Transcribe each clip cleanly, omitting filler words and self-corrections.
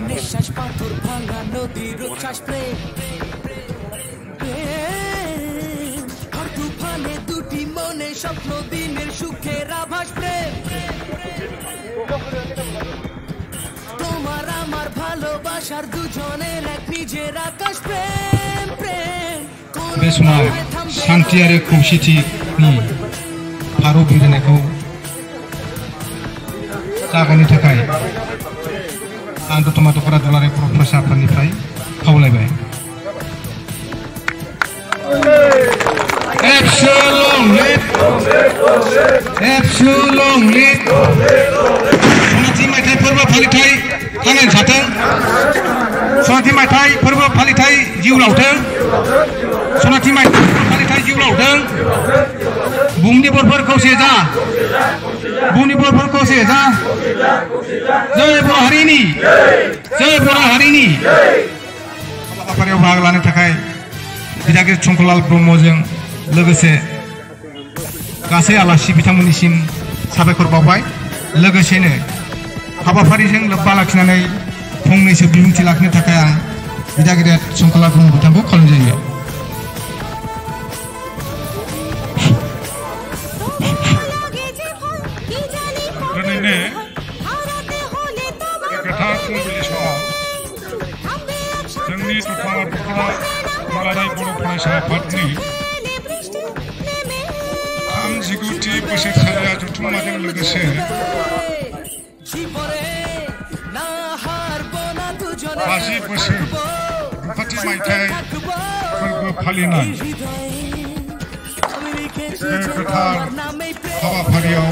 নিঃশ্বাস পাথর ভাঙা নদীর উচ্ছ্বাস প্রেম আর তুফানে দুটি মনে স্বপ্ন দিনের সুখের আভাস প্রেম তোমার আমার ভালোবাসার দুজনের এক নিজের আকাশ প্রেম প্রেম बे समाव शांति आरो खौसेथिनि भारत बिग्रायनायखौ जागायनो थाखाय आं दतमा दखरा दुलाराय बर' फरायसा आफादनिफ्राय खावलायबाय। सनाथि मायथाइ फोरबो फालिथाय थांनानै थाथों। सनाथि मायथाइ फोरबो फालिथाय जिउ लावथों। सनाथि मायथाइ फालिथाय जिउ लावथों। बुहुमनि बर'फोर खौसे जा। बुहुमनि बर'फोर खौसे जा। जय बर' हारिनि। जय बर' हारिनि। हाबाफारियाव बाहागो लानो थाखाय बिदागिरि शंकरलाल ब्रह्मजों लोगोसे गासै आलासि बिथांमोननिसिम साबायखर बावबाय। लोगोसेनो हाबाफारिजों लोब्बा लाखिनानै फंनैसो बिबुंथि लाखिनो थाखाय आं बिदागिरि शंकरलाल ब्रह्म बिथांखौ खावलायनाय जायो। दिनैनि गोथार फुंबिलि समाव जोंनि दतमा दखरा दुलाराय बर' फरायसा आफादनि 39थि बोसोरसालिया जथुम्माजों लोगोसे 50 बोसोर गुवाहाटी मायथाइ फोरबो फालिनाय बे गोथार हाबाफारियाव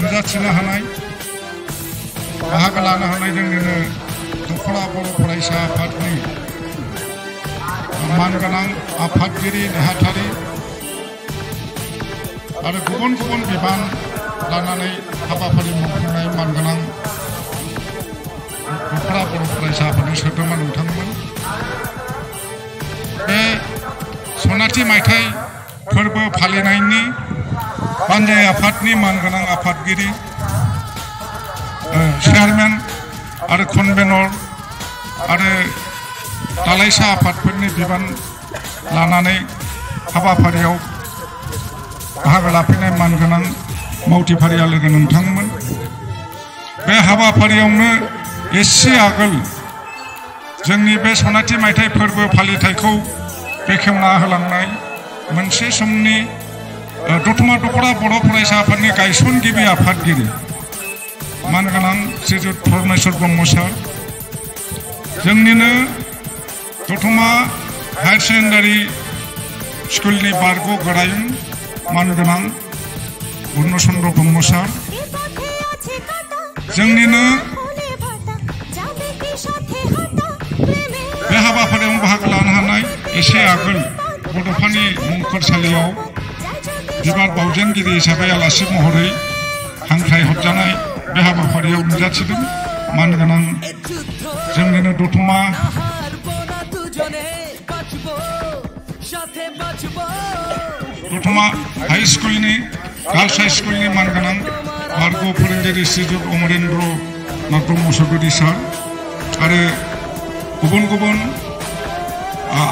नुजाथिनो हानाय बाहागो लानो हानाय जोंनिनो दखरा बर' फरायसा आफादनि मानगोनां आफादगिरि नेहाथारि आरो गुबुन गुबुन बिबान लानानै हाबाफारि मावफुंनाय मानगोनां दखरा बर' फरायसा आफादनि सोद्रोमा नोंथांमोन बे सनाथि मायथाइ फोरबो फालिनायनि बानजाय आफादनि मानगोनां आफादगिरि चेयारमेन आरो कनभेनर आरो दालाइसा आफादफोरनि बिबान लानानै हाबाफारियाव बाहागो लाफैनाय मानगोनां मावथिफारिया लोगो नोंथांमोन बे हाबाफारियावनो एसे आगोल जोंनि बे सनाथि मायथाइ फोरबो फालिथायखौ बेखेवना होलांनाय मोनसे समनि दतमा दखरा बर' फरायसा आफादनि गायसनगिरि आफादगिरि मानगोनां श्रीजुत परमेश्वर ब्रह्म सार जोंनिनो दतमा हायार सेकेन्डारि स्कुलनि बारग' गोरायुं मानगोनां पूर्णचन्द्र ब्रह्म सार जोंनिनो बे हाबाफारियाव बाहागो लानो हानाय एसे आगोल बड'फानि मुंखरसालियाव बिबार बावजेनगिरि हिसाबै आलासि महरै हांख्राय हरजानाय बे हाबाफारियाव नुजाथिदों मानगोनां जोंनिनो दतमा हाई स्कुलनि गार्ल्स हाई स्कुलनि मानगोनां बारग' फोरोंगिरि श्रीजुत अमरेन्द्र नाथ ब्रह्म चौधुरी सार आरो गुबुन गुबुन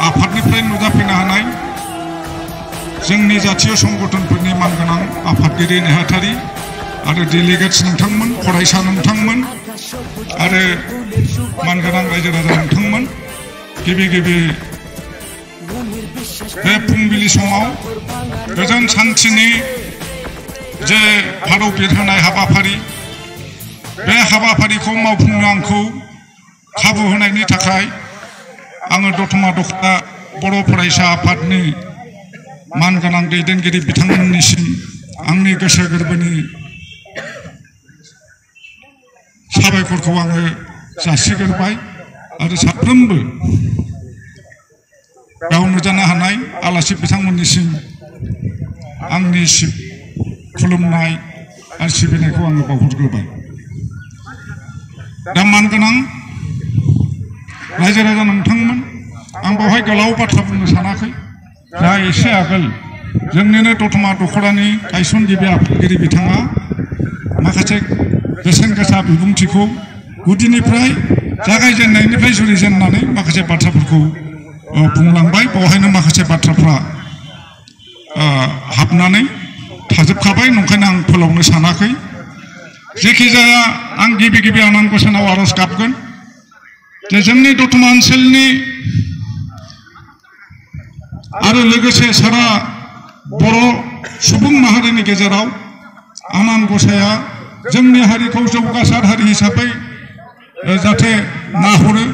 आफादनिफ्राय नुजाफैनो हानाय जोंनि जातीय संगठनफोरनि मानगोनां आफादगिरि नेहाथारि आरो डेलिगेट्स नोंथांमोन फरायसा नोंथांमोन आरो मानगोनां रायजो राजा नोंथांमोन गिबि गिबि बे फुंबिलि समाव गोजोन सान्थिनि जे भारत बिरहोनाय हाबाफारि बे हाबाफारिखौ मावफुंनो आंखौ खाबु होनायनि थाखाय आङो दतमा दखरा बर' फरायसा आफादनि मानगोनां दैदेनगिरि बिथांमोननिसिम आंनि गोसो गोरबोनि साबायखरखौ आङो जासिगोरबाय आरो साफ्रोमबो बेयाव नुजानो हानाय आलासि बिथांमोननिसिम आंनि खुलुमनाय आरो सिबिनायखौ आङो बावहरग्रोबाय दा मानगोनां रायजो राजा नोंथांमोन आं बेवहाय गोलाव बाथ्रा बुंनो सानाखै दा एसे आगोल जोंनिनो दतमा दख'रानि गायसनगिरि आफादगिरि बिथाङा माखासे बेसेन गोसा बिबुंथिखौ गुदिनिफ्राय जागायजेननायनिफ्राय जुरिजेननानै माखासे बाथ्राफोरखौ बुंलांबाय बेवहायनो माखासे बाथ्राफ्रा हाबनानै थाजोबखाबाय नंखायनो आं फोलावनो सानाखै जेखि जाया आं गिबि आनान गसाइनाव आरज गाबगोन जे जोंनि दतमा ओनसोलनि आरो लोगोसे सारा बर' सुबुं माहारिनि गेजेराव आनान गसाइया जोंनि हारिखौ जौगासार हारि हिसाबै जाहाथे नाहरो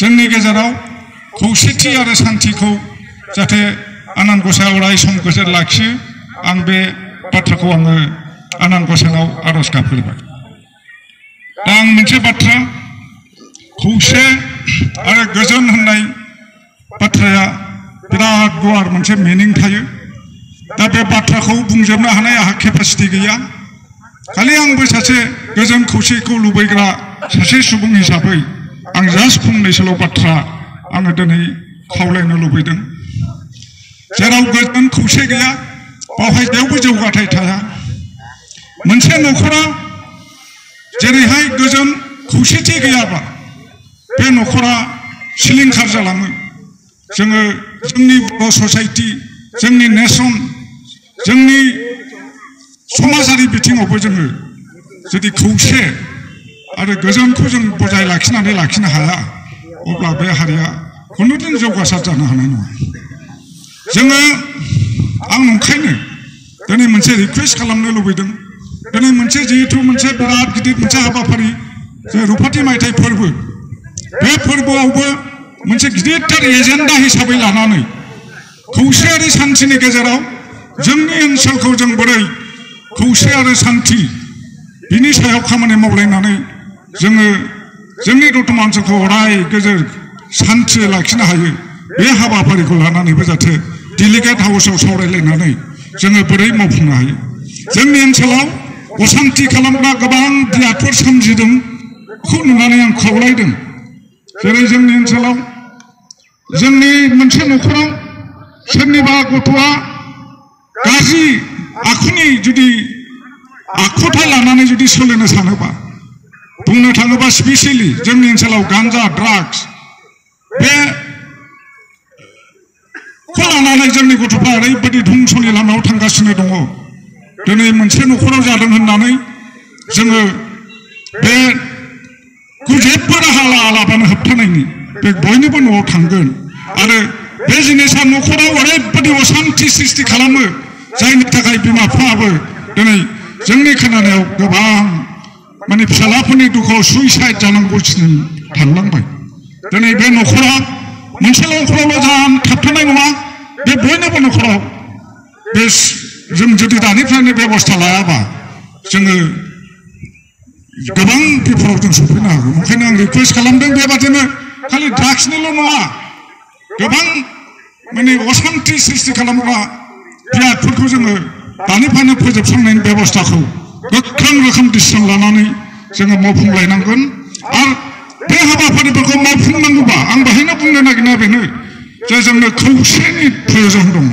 जोंनि गेजेराव खौसेथि आरो शान्तिखौ जाहाथे आनान गसाइया अराय सम गोजोर लाखियो आं बे बाथ्राखौ आङो आनान गसाइनाव आरज गाबफैबाय दा आं मोनसे बाथ्रा खौसे आरो गोजोन होननाय बाथ्राया बिराद गुवार मोनसे मिनिं थायो दा बे बाथ्राखौ बुंजोबनो हानाय आंहा केपासिटि गैया खालि आंबो सासे गोजोन खौसेखौ लुबैग्रा सासे सुबुं हिसाबै आं जास्ट फंनैसोल' बाथ्रा आङो दिनै खावलायनो लुबैदों जेराव गोजोन खौसे गैया बावहाय जेरावबो जौगाथाय थाया मोनसे न'खरा जेरैहाय गोजोन खौसेथि गैयाब्ला बे न'खरा सिलिंखार जालाङो जोङो जोंनि बर' ससाइटि जोंनि नेसन जोंनि समाजारि बिथिङावबो जोङो जुदि खौसे आरो गोजोनखौ जों बजाय लाखिनो हाया अब्ला बे हारिया खुनुदिन जौगासार जानो हानाय नङा जोङो आं नंखायनो दिनै मोनसे रिक्वेस्ट खालामनो लुबैदों दिनै मोनसे जिहेतु मोनसे बिराद गिदिर मोनसे हाबाफारि जे रुपाथि मायथाइ फोरबो बे फोरबोआवबो मोनसे गिदिरथार एजेन्डा हिसाबै लानानै खौसे आरो शान्तिनि गेजेराव जोंनि ओनसोलखौ जों बोरै खौसे आरो शान्ति बिनि सायाव खामानि मावलायनानै जोङो जोंनि दतमा ओनसोलखौ अराय गोजोर शान्ति लाखिनो हायो बे हाबाफारिखौ लानानैबो जाहाथे डेलिगेट हाउसआव सावरायलायनानै जोङो बोरै मावफुंनो हायो जोंनि ओनसोलाव अशान्ति खालामग्रा गोबां दियादफोर सोमजिदों बेखौ नुनानै आं खावलायदों जेरै जोंनि ओनसोलाव जोंनि मोनसे न'खराव सोरनिबा गथ'आ गाज्रि आखुनि जुदि आखुथाय लानानै जुदि सोलिनो सानोबा बुंनो थाङोबा स्पेसियेलि जोंनि ओनसोलाव गान्जा ड्राग्स बेखौ लानानै जोंनि गथ'फ्रा ओरैबायदि धंसनि लामायाव थांगासिनो दङ दिनै मोनसे न'खराव जादों होननानै जोङो बे जेबो राहा लायालाबानो होबथानायनि बे बयनिबो न'आव थांगोन आरो बे जिनिसा न'खराव ओरैबायदि अशान्ति सृष्टि खालामो जायनि थाखाय बिमा बिफायाबो दिनै जोंनि खोनानायाव गोबां माने फिसालाफोरनि दुखुआव सुइसाइड जानांगौसिम थांलांबाय दिनै बे न'खरा मोनसेल' न'खरावल' थाबथानाय नङा बे बयनिबो न'खराव बे जों जुदि दानिफ्रायनो बेबस्था लायाबा जोङो गोबां बिफोराव जों सफैनो हागौ ओंखायनो आं रिक्वेस्ट खालामदों बेबादिनो खालि ड्राग्सनिल' नङा गोबां माने अशान्ति सृष्टि खालामग्रा बियादफोरखौ जोङो दानिफ्रायनो फोजोबस्रांनायनि बेबस्थाखौ गोख्रों रोखोम डिसिसन लानानै जोङो मावफुंलायनांगोन आरो बे हाबाफारिफोरखौ मावफुंनांगौबा आं बेहायनो बुंनो नागिरनाया बेनो जे जोंनो खौसेनि प्रयोजन दङ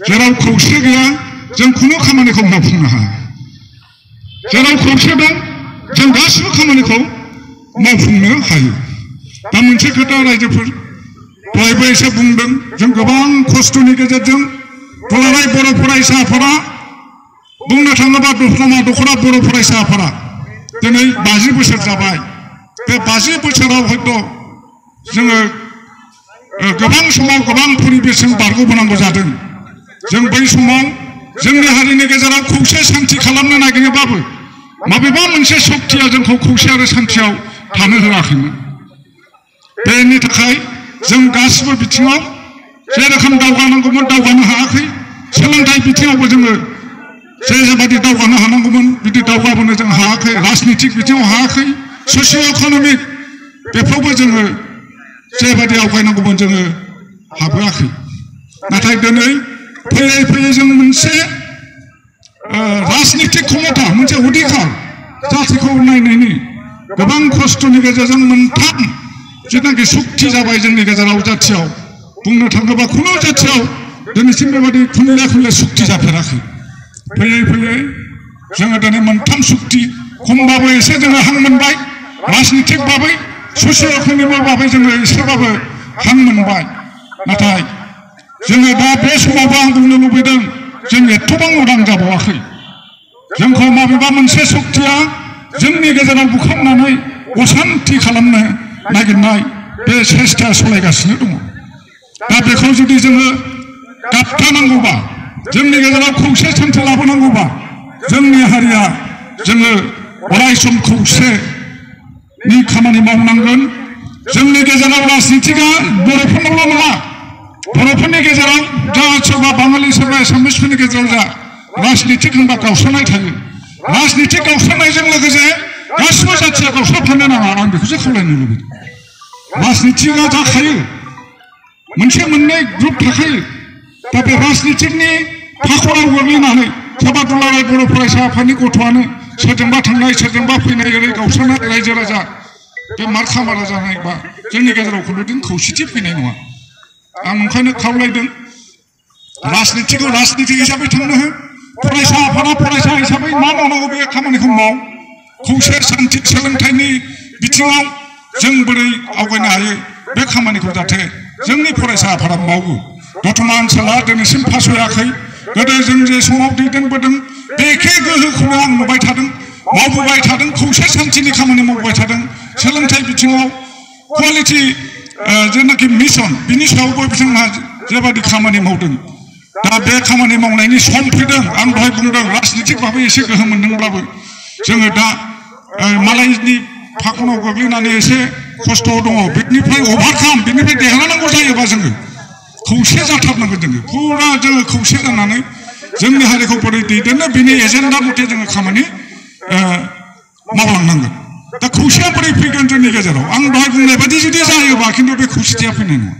जेराव खौसे गैया जों खुनु खामानिखौ मावफुंनो हाया जेराव खौसे दं जों गासिबो खामानिखौ मावफुंनो हायो दा मोनसे खोथा रायजोफोर दहायबो एसे बुंदों जों गोबां खस्थ'नि गेजेरजों दुलाराय बर' फरायसा आफादा बुंनो थाङोबा दतमा दख'रा बर' फरायसा आफादा दिनै 50 बोसोर जाबाय बे 50 बोसोराव हयथ' जोङो गोबां समाव गोबां परिबेसजों बारग'बोनांगौ जादों जों बै समाव जोंनि हारिनि गेजेराव खौसे शान्ति खालामनो नागिरोबाबो माबेबा मोनसे शक्तिया जोंखौ खौसे आरो शान्तियाव थानो होआखैमोन बेनि थाखाय जों गासिबो बिथिङाव जेरोखोम दावगानांगौमोन दावगानो हायाखै सोलोंथाइ बिथिङावबो जोङो जेबायदि दावगानो हानांगौमोन बिदि दावगाबोनो जों हायाखै राजनितिक बिथिङाव हायाखै ससिय' इक'नमिक बेफ्रावबो जोङो जेबायदि आवगायनांगौमोन जोङो हाबोआखै नाथाय दिनै फैयै फैयै जों मोनसे राजनितिक क्षमता मोनसे अधिकार जातिखौ नायनायनि गोबां खस्थ'नि गेजेरजों मोनथाम जेनाखि सुक्ति जाबाय जोंनि गेजेराव जाथियाव बुंनो थाङोबा खुनु जाथियाव दिनैसिम बेबायदि खुनले खुनले सुक्ति जाफेराखै फैयै फैयै जोङो दिनै मोनथाम सुक्ति खमबाबो एसे जोङो हां मोनबाय राजनितिक भाबै ससिय' इक'नमिक भाबै जोङो एसेबाबो हां मोनबाय नाथाय जोङो दा बे समावबो आं बुंनो लुबैदों जों एथ'बां उदां जाबावाखै जोंखौ माबेबा मोनसे शक्तिया जोंनि गेजेराव बुखारनानै असान्ति खालामनो नागिरनाय बे सेस्ताया सलायगासिनो दङ दा बेखौ जुदि जोङो गाबथानांगौबा जोंनि गेजेराव खौसे सान्थि लाबोनांगौबा जोंनि हारिया जोङो अराय सम खौसेनि खामानि मावनांगोन जोंनि गेजेराव राजनितिकआ बर'फोरनावल' नङा बर'फोरनि गेजेराव जा सोरबा बाङालि सोरबा एसामिसफोरनि गेजेराव जा राजनितिक होनबा गावस्रानाय थायो राजनितिक गावस्रानायजों लोगोसे गासिबो जाथिया गावस्राफानो नाङा आं बेखौसो खावलायनो लुबैदों राजनितिकआ जाखायो मोनसे मोननै ग्रुप थाखायो दा बे राजनितिकनि फाखराव गोग्लैनानै सोरबा दुलाराय बर' फरायसा आफादनि गथ'आनो सोरजोंबा थांनाय सोरजोंबा फैनाय ओरै गावस्रानाय रायजो राजा बे मार खामारा जानाय बा जोंनि गेजेराव खुनुदिन खौसेथि फैनाय नङा आं ओंखायनो खावलायदों राजनितिकखौ राजनितिक हिसाबै थांनो हो फरायसा आफादा फरायसा हिसाबै मा मावनांगौ बे खामानिखौ माव खौसे सान्थि सोलोंथाइनि बिथिङाव जों बोरै आवगायनो हायो बे खामानिखौ जाहाथे जोंनि फरायसा आफादा मावो दतमा ओनसोला दिनैसिम फासयाखै गोदो जों जे समाव दैदेनबोदों बे एखे गोहोखौनो आं नुबाय थादों मावबोबाय थादों खौसे सान्थिनि खामानि मावबाय थादों सोलोंथाइ बिथिङाव क्वालिटि जेनाखि मिशन बिनि सायावबो बिथांमोनहा जेबादि खामानि मावदों दा बे खामानि मावनायनि सम फैदों आं दहाय बुंदों राजनितिक भाबै एसे गोहोम मोनदोंब्लाबो जोङो दा मालायनि फाखनाव गोग्लैनानै एसे खस्थ' दङ बेनिफ्राय अभारकाम बेनिफ्राय देरहानांगौ जायोबा जोङो खौसे जाथारनांगोन जोङो फुरा जोङो खौसे जानानै जोंनि हारिखौ बोरै दैदेननो बिनि एजेन्डा मथे जोङो खामानि मावलांनांगोन दा खौसेया बोरै फैगोन जोंनि गेजेराव आं दहाय बुंनाय बायदि जुदि जायोबा खिन्थु बे खौसेथिया फैनाय नङा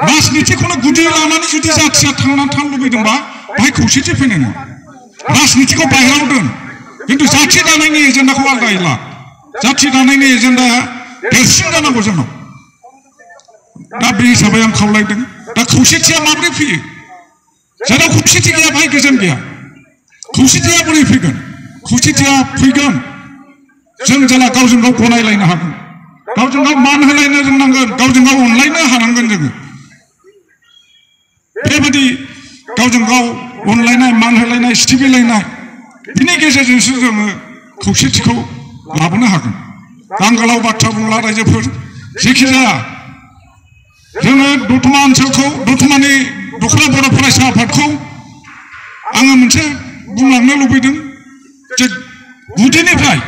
राजनितिकखौनो गुदि लानानै जुदि जाथिया थांनानै थानो लुबैदोंबा बाहाय खौसेथि फैनाय नङा राजनितिकखौ बाहेराव दोन खिन्थु जाथि दानायनि एजेन्डाखौ आलादायै ला जाथि दानायनि एजेन्डाया देरसिन जानांगौ जोंनाव दा बे हिसाबै आं खावलायदों दा खौसेथिया माबोरै फैयो जेराव खौसेथि गैया बाहाय गोजोन गैया खौसेथिया बोरै फैगोन खौसेथिया फैगोन जों जेला गावजों गाव गनायलायनो हागोन गावजों गाव मान होलायनो रोंनांगोन गावजों गाव अनलायनो हानांगोन जोङो बेबायदि गावजों गाव अनलायनाय मान होलायनाय सिबिलायनाय बिनि गेजेरजोंसो जोङो खौसेथिखौ लाबोनो हागोन आं गोलाव बाथ्रा बुंला रायजोफोर जेखि जाया जोङो दतमा ओनसोलखौ दतमानि दख'रा बर' फरायसा आफादखौ आङो मोनसे बुंलांनो लुबैदों जे गुदिनिफ्राय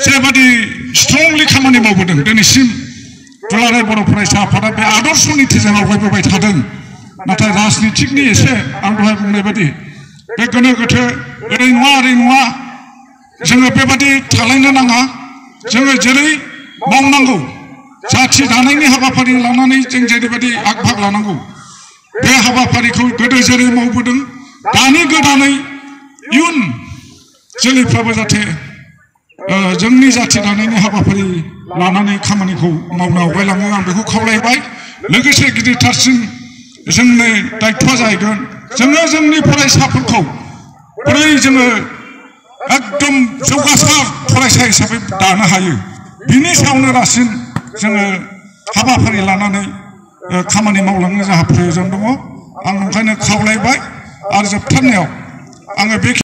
जेबादि स्ट्रंलि खामानि मावबोदों दिनैसिम दुलाराय बर' फरायसा आफादा बे आदर्श नितिजों आवगायबोबाय थादों नाथाय राजनितिकनि एसे आं दहाय बुंनाय बायदि बे गोनो गोथो ओरै नङा ओरै नङा जोङो बेबादि थालायनो नाङा जोङो जेरै मावनांगौ जाथि दानायनि हाबाफारि लानानै जों जेरैबायदि आग भाग लानांगौ बे हाबाफारिखौ गोदो जेरै मावबोदों दानि गोदानै इयुन जोलैफ्राबो जाहाथे जोंनि जाथि दानायनि हाबाफारि लानानै खामानिखौ मावनो आवगायलाङो आं बेखौ खावलायबाय लोगोसे गिदिरथारसिन जोंनि दायथ'आ जाहैगोन जोङो जोंनि फरायसाफोरखौ बोरै जोङो एकदम जौगासार फरायसा हिसाबै दानो हायो बिनि सायावनो रासिन जोङो हाबाफारि लानानै खामानि मावलांनो जोंहा प्रयोजन दङ आं ओंखायनो खावलायबाय आरो जोबथारनायाव आङो बे